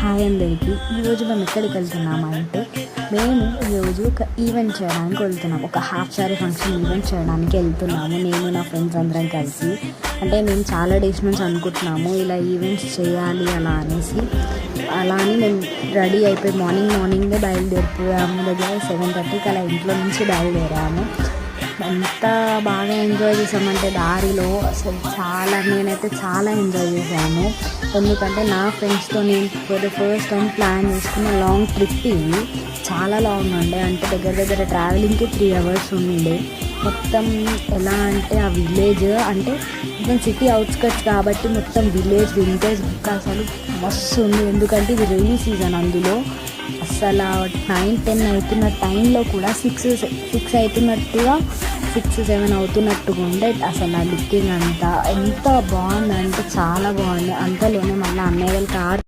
Hi అందరికీ. ఈరోజు మేము ఎక్కడికి వెళ్తున్నామంటే మేము ఈరోజు ఒక ఈవెంట్ చేయడానికి వెళ్తున్నాం. ఒక హాఫ్ సారీ ఫంక్షన్ ఈవెంట్ చేయడానికి వెళ్తున్నాము. నేను నా ఫ్రెండ్స్ అందరం కలిసి. అంటే మేము చాలా డేస్ నుంచి అనుకుంటున్నాము ఇలా ఈవెంట్స్ చేయాలి అలా అని మేము రెడీ అయిపోయి మార్నింగే బయలుదేరిపోయాము. దగ్గర 7:30కి అలా ఇంట్లో నుంచి బయలుదేరాము. ఎంత బాగా ఎంజాయ్ చేసామంటే దారిలో నేనైతే చాలా ఎంజాయ్ చేశాను. ఎందుకంటే నా ఫ్రెండ్స్తో నేను for the first time plan చేసుకున్న లాంగ్ ట్రిప్ ఇది. చాలా లాంగ్ ఉండే, అంటే దగ్గర ట్రావెలింగ్కి 3 hours ఉండే. మొత్తం ఎలా అంటే ఆ విలేజ్ అంటే మొత్తం సిటీ అవుట్స్కట్స్ కాబట్టి మొత్తం వింటేజ్ అసలు మస్తు ఉంది. ఎందుకంటే ఇది రైనీ సీజన్. అందులో అసలు 9-10 అవుతున్న టైంలో కూడా 6 అవుతున్నట్టుగా 6-7 అవుతున్నట్టుగా ఉండే. అసలు ఆ లుకింగ్ అంతా ఎంత బాగుందంటే చాలా బాగుంది. అంతలోనే మళ్ళీ అన్నయ్య వాళ్ళ కార్